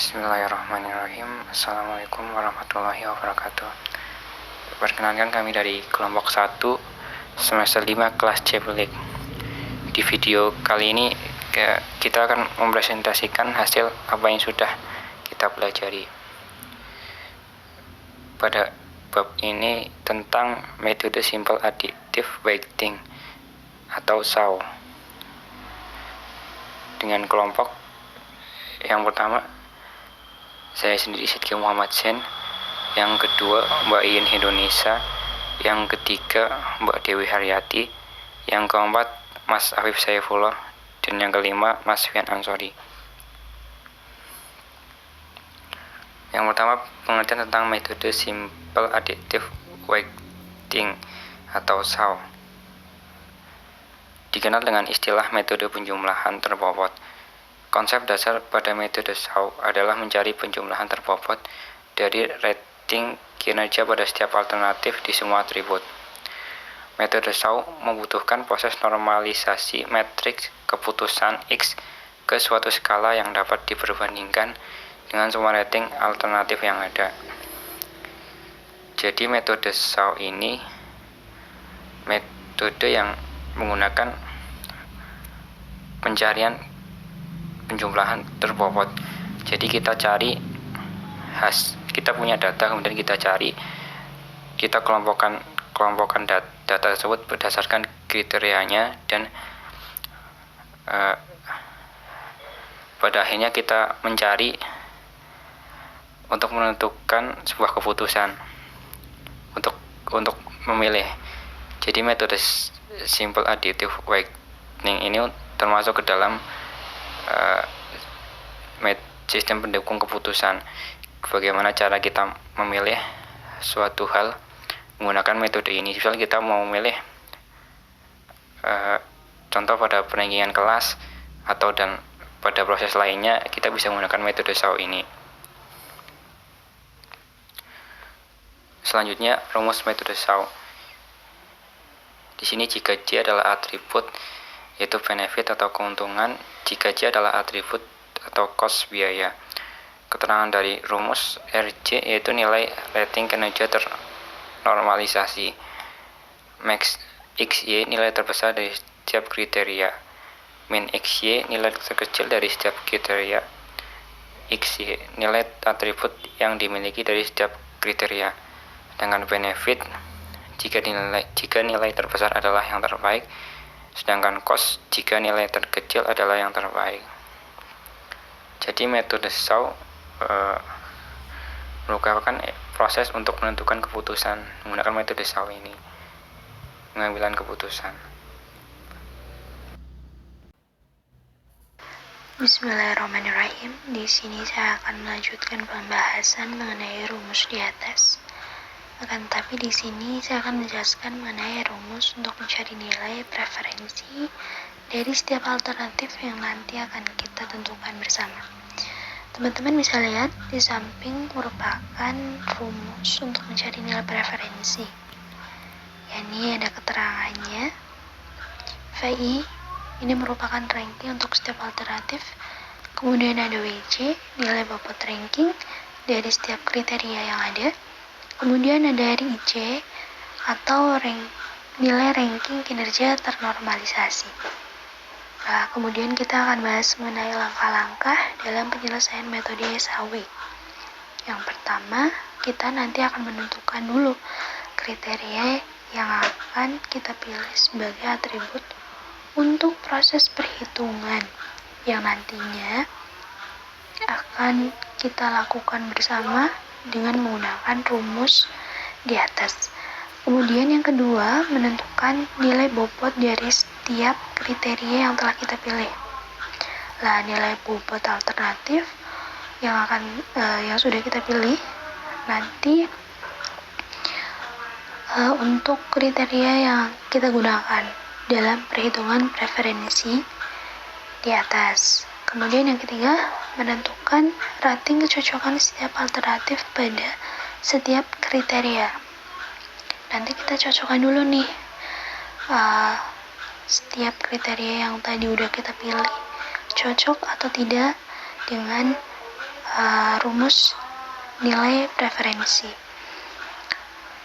Bismillahirrahmanirrahim. Assalamualaikum warahmatullahi wabarakatuh. Perkenalkan, kami dari kelompok 1 semester 5 kelas C Pelik. Di video kali ini kita akan mempresentasikan hasil apa yang sudah kita pelajari. Pada bab ini tentang metode simple additive weighting atau SAW. Dengan kelompok yang pertama, saya sendiri Sidki Muhammad Zain, yang kedua Mbak Iin Indonesia, yang ketiga Mbak Dewi Haryati, yang keempat Mas Afif Saifullah, dan yang kelima Mas Fian Ansori. Yang pertama, pengertian tentang metode simple additive weighting atau SAW. Dikenal dengan istilah metode penjumlahan terbobot. Konsep dasar pada metode SAW adalah mencari penjumlahan terbobot dari rating kinerja pada setiap alternatif di semua atribut. Metode SAW membutuhkan proses normalisasi matriks keputusan X ke suatu skala yang dapat diperbandingkan dengan semua rating alternatif yang ada. Jadi metode SAW ini metode yang menggunakan pencarian penjumlahan terbobot. Jadi kita cari kita punya data, kemudian kita cari, kita kelompokkan data tersebut berdasarkan kriterianya, dan pada akhirnya kita mencari untuk menentukan sebuah keputusan untuk memilih. Jadi metode simple additive weighting ini termasuk ke dalam sistem pendukung keputusan. Bagaimana cara kita memilih suatu hal menggunakan metode ini. Misal kita mau memilih contoh pada perankingan kelas dan pada proses lainnya, kita bisa menggunakan metode SAW ini. Selanjutnya, rumus metode SAW. Di sini jika J adalah atribut yaitu benefit atau keuntungan, jika J adalah atribut atau cost biaya. Keterangan dari rumus RJ yaitu nilai rating kinerja ternormalisasi. Max XY nilai terbesar dari setiap kriteria. Min XY nilai terkecil dari setiap kriteria. XY nilai atribut yang dimiliki dari setiap kriteria. Sedangkan benefit jika nilai terbesar adalah yang terbaik, sedangkan cost jika nilai terkecil adalah yang terbaik. Jadi metode SAW merupakan proses untuk menentukan keputusan menggunakan metode SAW ini, pengambilan keputusan. Bismillahirrahmanirrahim. Di sini saya akan melanjutkan pembahasan mengenai rumus di atas. Akan tetapi di sini saya akan menjelaskan mengenai rumus untuk mencari nilai preferensi dari setiap alternatif yang nanti akan kita tentukan bersama. Teman-teman bisa lihat di samping merupakan rumus untuk mencari nilai preferensi. Ini ada keterangannya. VI ini merupakan ranking untuk setiap alternatif. Kemudian ada WC, nilai bobot ranking dari setiap kriteria yang ada. Kemudian ada RIC atau nilai ranking kinerja ternormalisasi. Nah, kemudian kita akan bahas mengenai langkah-langkah dalam penyelesaian metode SAW. Yang pertama, kita nanti akan menentukan dulu kriteria yang akan kita pilih sebagai atribut untuk proses perhitungan yang nantinya akan kita lakukan bersama dengan menggunakan rumus di atas. Kemudian yang kedua, menentukan nilai bobot dari setiap kriteria yang telah kita pilih. Nah, nilai bobot alternatif yang sudah kita pilih nanti untuk kriteria yang kita gunakan dalam perhitungan preferensi di atas. Kemudian yang ketiga, menentukan rating kecocokan setiap alternatif pada setiap kriteria. Nanti kita cocokkan dulu nih setiap kriteria yang tadi udah kita pilih cocok atau tidak dengan rumus nilai preferensi.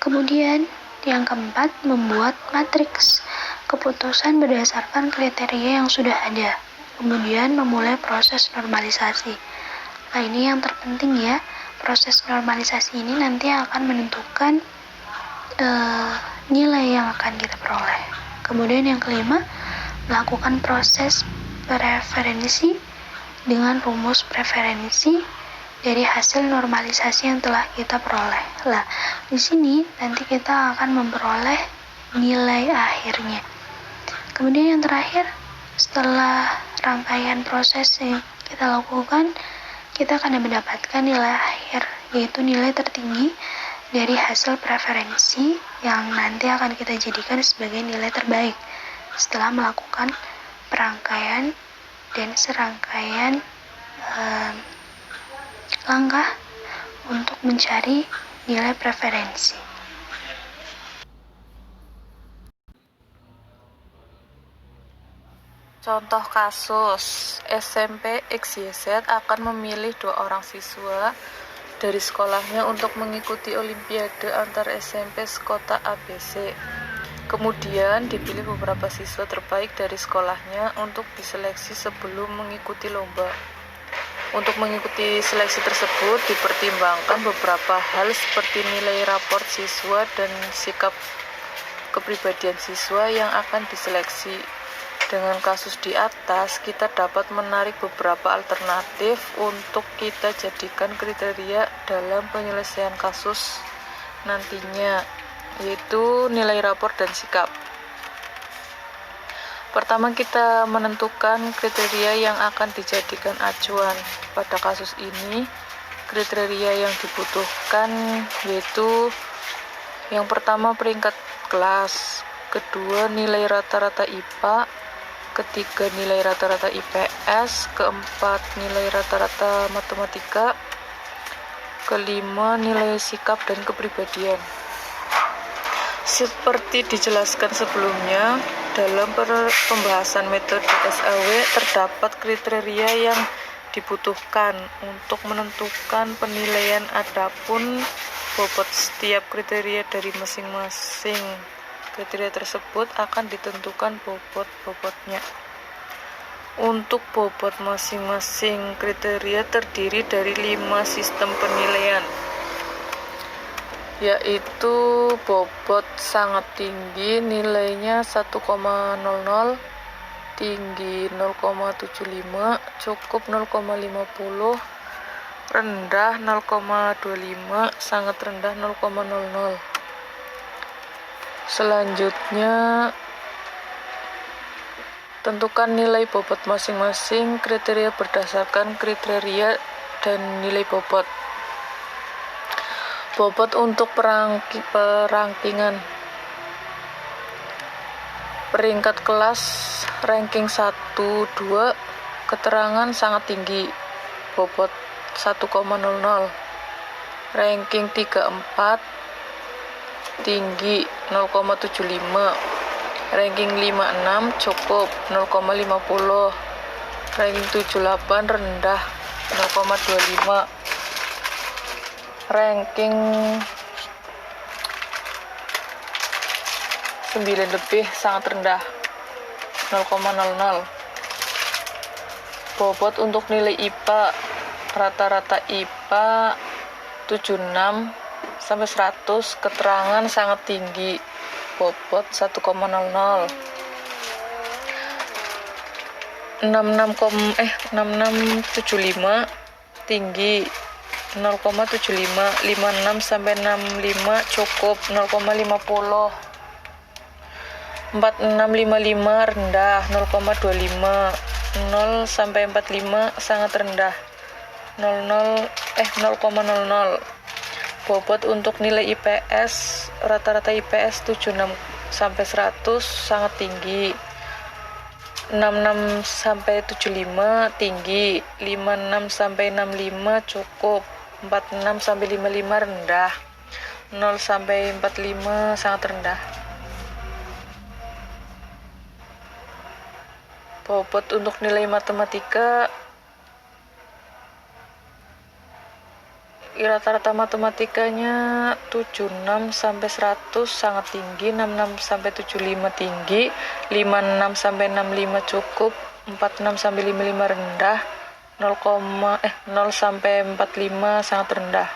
Kemudian yang keempat, membuat matriks keputusan berdasarkan kriteria yang sudah ada. Kemudian memulai proses normalisasi. Nah, ini yang terpenting ya. Proses normalisasi ini nanti akan menentukan nilai yang akan kita peroleh. Kemudian yang kelima, melakukan proses preferensi dengan rumus preferensi dari hasil normalisasi yang telah kita peroleh. Lah, di sini nanti kita akan memperoleh nilai akhirnya. Kemudian yang terakhir, setelah rangkaian proses yang kita lakukan, kita akan mendapatkan nilai akhir, yaitu nilai tertinggi dari hasil preferensi yang nanti akan kita jadikan sebagai nilai terbaik setelah melakukan perangkaian dan serangkaian langkah untuk mencari nilai preferensi. Contoh kasus, SMP XYZ akan memilih 2 orang siswa dari sekolahnya untuk mengikuti olimpiade antar SMP sekota ABC. Kemudian dipilih beberapa siswa terbaik dari sekolahnya untuk diseleksi sebelum mengikuti lomba. Untuk mengikuti seleksi tersebut dipertimbangkan beberapa hal seperti nilai raport siswa dan sikap kepribadian siswa yang akan diseleksi. Dengan kasus di atas, kita dapat menarik beberapa alternatif untuk kita jadikan kriteria dalam penyelesaian kasus nantinya, yaitu nilai rapor dan sikap. Pertama, kita menentukan kriteria yang akan dijadikan acuan. Pada kasus ini, kriteria yang dibutuhkan yaitu yang pertama peringkat kelas, kedua nilai rata-rata IPA, ketiga nilai rata-rata IPS, keempat nilai rata-rata matematika, kelima nilai sikap dan kepribadian. Seperti dijelaskan sebelumnya, dalam pembahasan metode SAW terdapat kriteria yang dibutuhkan untuk menentukan penilaian, adapun bobot setiap kriteria dari masing-masing kriteria tersebut akan ditentukan bobot-bobotnya. Untuk bobot masing-masing kriteria terdiri dari 5 sistem penilaian, yaitu bobot sangat tinggi nilainya 1,00, tinggi 0,75, cukup 0,50, rendah 0,25, sangat rendah 0,00. Selanjutnya, tentukan nilai bobot masing-masing kriteria berdasarkan kriteria dan nilai bobot. Bobot untuk perangkingan. Peringkat kelas ranking 1, 2, keterangan sangat tinggi, bobot 1,00. Ranking 3, 4, tinggi 0,75. Ranking 5, 6 cukup 0,50. Ranking 7, 8 rendah 0,25. Ranking 9 lebih sangat rendah 0,00. Bobot untuk nilai IPA, rata-rata IPA 76 sampai 100, keterangan sangat tinggi, bobot 1,00. 6675 tinggi 0,75. 56 sampai 65 cukup 0,50. 4655 rendah 0,25. 0 sampai 45 sangat rendah 0,00. Bobot untuk nilai IPS, rata-rata IPS 76 sampai 100 sangat tinggi. 66 sampai 75 tinggi, 56 sampai 65 cukup, 46 sampai 55 rendah, 0 sampai 45 sangat rendah. Bobot untuk nilai matematika rata-rata matematikanya 76 sampai 100 sangat tinggi, 66 sampai 75 tinggi, 56 sampai 65 cukup, 46 sampai 55 rendah, 0 sampai 45 sangat rendah.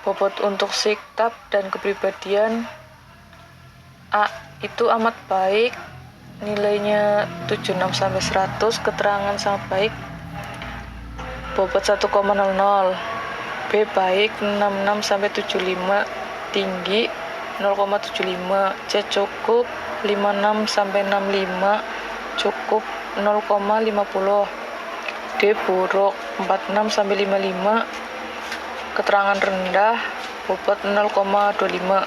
Bobot untuk sikap dan kepribadian A itu amat baik, nilainya 76 sampai 100, keterangan sangat baik. Bobot 1,00, B baik 66 sampai 75, tinggi 0,75, C cukup 56 sampai 65, cukup 0,50, D buruk 46 sampai 55, keterangan rendah, bobot 0,25,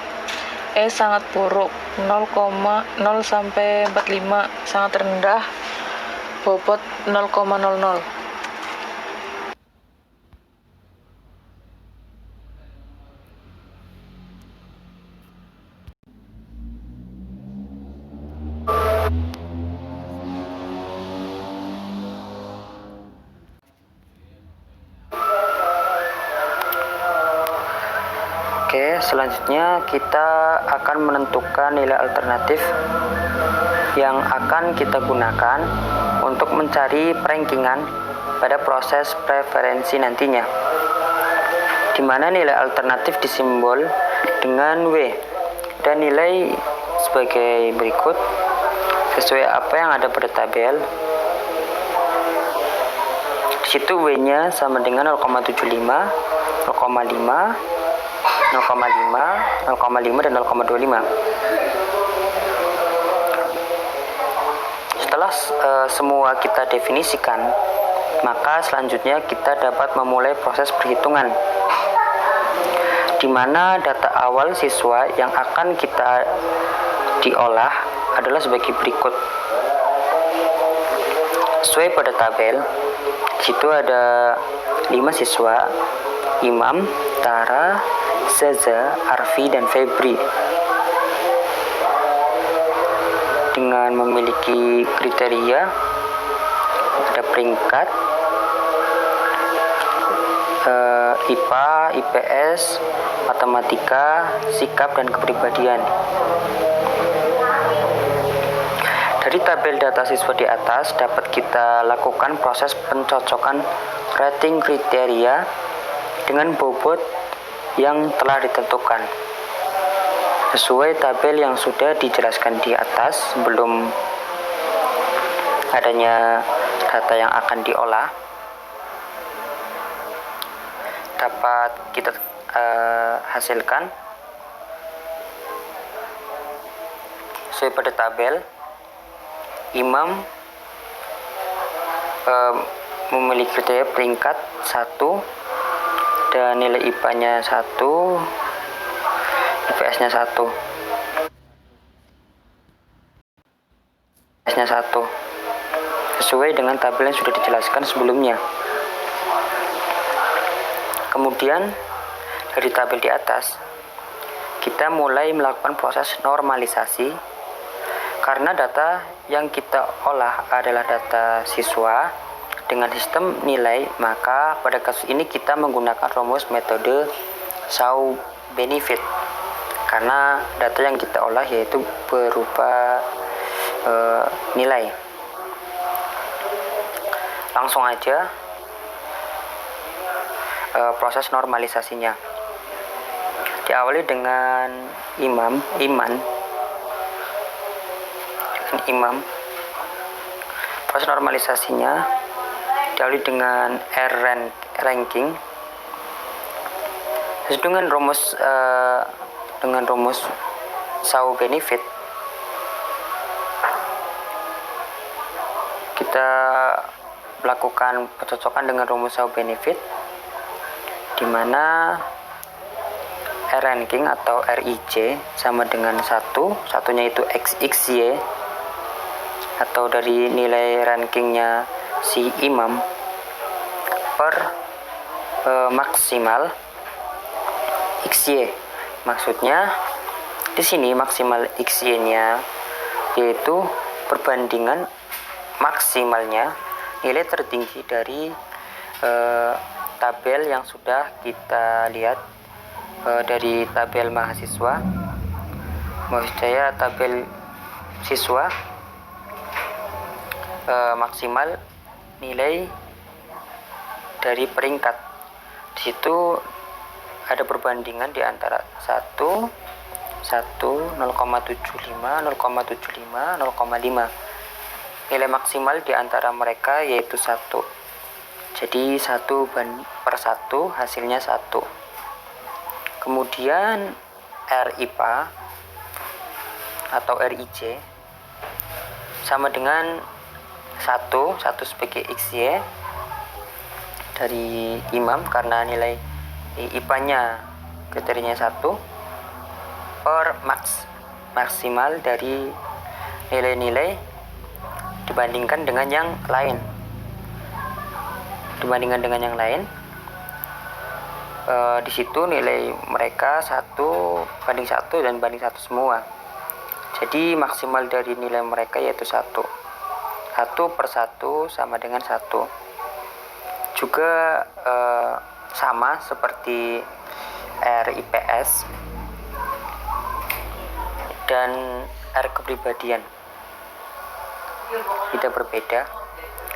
E sangat buruk 0 sampai 45, sangat rendah, bobot 0,00. Oke, selanjutnya kita akan menentukan nilai alternatif yang akan kita gunakan untuk mencari perankingan pada proses preferensi nantinya, di mana nilai alternatif disimbol dengan W dan nilai sebagai berikut sesuai apa yang ada pada tabel. Di situ W-nya sama dengan 0,75, 0,5, 0,5, dan 0,25. Setelah semua kita definisikan, maka selanjutnya kita dapat memulai proses perhitungan, di mana data awal siswa yang akan kita diolah adalah sebagai berikut. Sesuai pada tabel, di situ ada 5 siswa: Imam, Tara, Zaza, Arfi, dan Febri, dengan memiliki kriteria ada peringkat IPA, IPS, matematika, sikap, dan kepribadian. Dari tabel data siswa di atas dapat kita lakukan proses pencocokan rating kriteria dengan bobot yang telah ditentukan sesuai tabel yang sudah dijelaskan di atas sebelum adanya data yang akan diolah. Dapat kita hasilkan sesuai pada tabel. Imam memiliki kriteria peringkat 1 dan nilai IPA-nya 1, IPS-nya 1. IPS-nya 1. Sesuai dengan tabel yang sudah dijelaskan sebelumnya. Kemudian dari tabel di atas kita mulai melakukan proses normalisasi karena data yang kita olah adalah data siswa dengan sistem nilai, maka pada kasus ini kita menggunakan rumus metode Shaw benefit karena data yang kita olah yaitu berupa nilai. Langsung aja proses normalisasinya. Diawali dengan Imam. Proses normalisasinya diawali dengan ranking dengan rumus Shaw benefit. Kita melakukan pencocokan dengan rumus Shaw benefit, di mana ranking atau RIC sama dengan 1, satunya itu XY atau dari nilai rankingnya si Imam per maksimal XY. Maksudnya di sini maksimal XY-nya yaitu perbandingan maksimalnya nilai tertinggi dari tabel yang sudah kita lihat dari tabel mahasiswa. Maksud saya tabel siswa maksimal nilai dari peringkat. Di situ ada perbandingan di antara 1, 0,75, 0,75, 0,5. Nilai maksimal di antara mereka yaitu 1. Jadi 1/1 hasilnya 1. Kemudian RIPA atau RIJ sama dengan 1 sebagai XY dari imam karena nilai IPA-nya kriterianya 1 per maksimal dari nilai-nilai dibandingkan dengan yang lain. Di situ nilai mereka 1/1 dan banding 1 semua. Jadi maksimal dari nilai mereka yaitu 1. 1/1 sama dengan 1. Juga sama seperti RIPS dan R kepribadian, tidak berbeda.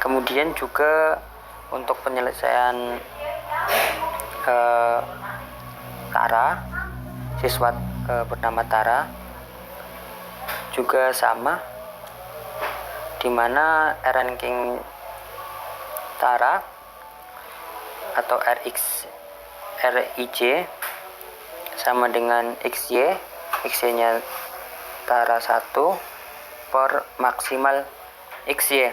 Kemudian juga untuk penyelesaian Tara, siswa bernama Tara juga sama, dimana ranking Tara atau RIJ sama dengan XY nya Tara 1 per maksimal XY,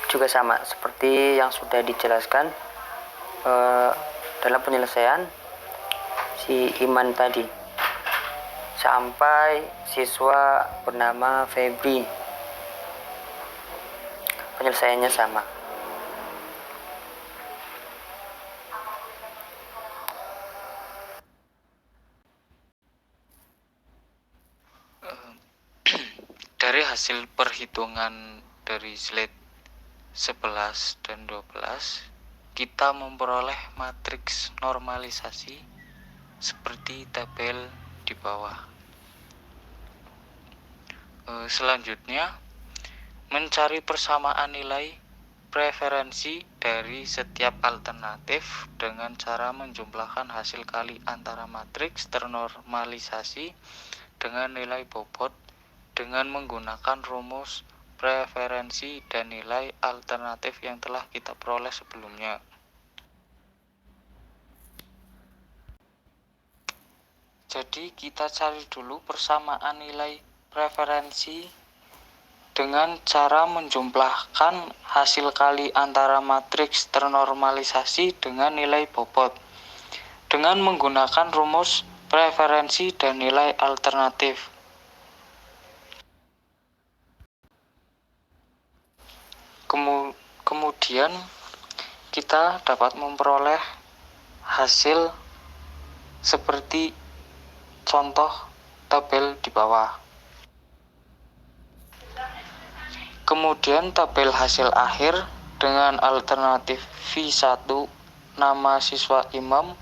juga sama seperti yang sudah dijelaskan dalam penyelesaian si Iman tadi, sampai siswa bernama Febri penyelesaiannya sama. Dari hasil perhitungan dari slide 11 dan 12, kita memperoleh matriks normalisasi seperti tabel di bawah. Selanjutnya, mencari persamaan nilai preferensi dari setiap alternatif dengan cara menjumlahkan hasil kali antara matriks ternormalisasi dengan nilai bobot dengan menggunakan rumus preferensi dan nilai alternatif yang telah kita peroleh sebelumnya. Jadi kita cari dulu persamaan nilai preferensi dengan cara menjumlahkan hasil kali antara matriks ternormalisasi dengan nilai bobot dengan menggunakan rumus preferensi dan nilai alternatif. Kemudian kita dapat memperoleh hasil seperti contoh tabel di bawah. Kemudian tabel hasil akhir dengan alternatif V1 nama siswa Imam,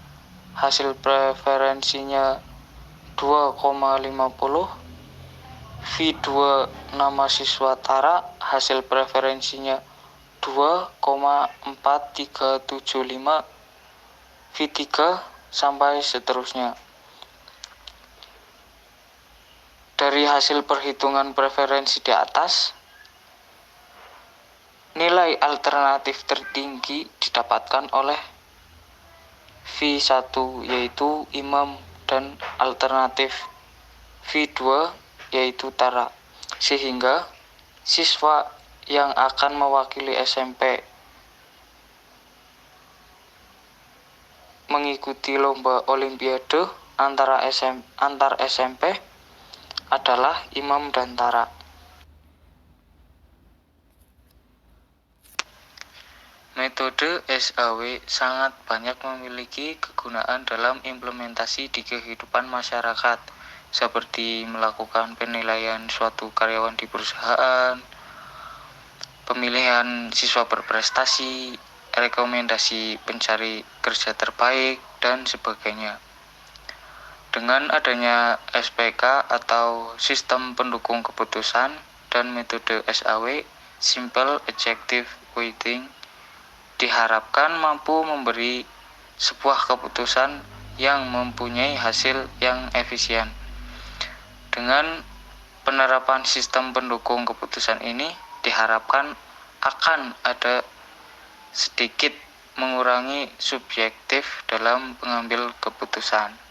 hasil preferensinya 2,50, V2 nama siswa Tara, hasil preferensinya 2,4375, V3 sampai seterusnya. Dari hasil perhitungan preferensi di atas, nilai alternatif tertinggi didapatkan oleh V1 yaitu Imam dan alternatif V2 yaitu Tara, sehingga siswa yang akan mewakili SMP mengikuti lomba olimpiade antar SMP adalah Imam dan Tara. Metode SAW sangat banyak memiliki kegunaan dalam implementasi di kehidupan masyarakat, seperti melakukan penilaian suatu karyawan di perusahaan, pemilihan siswa berprestasi, rekomendasi pencari kerja terbaik, dan sebagainya. Dengan adanya SPK atau sistem pendukung keputusan dan metode SAW, Simple Executive Weighting, diharapkan mampu memberi sebuah keputusan yang mempunyai hasil yang efisien. Dengan penerapan sistem pendukung keputusan ini diharapkan akan ada sedikit mengurangi subjektif dalam pengambil keputusan.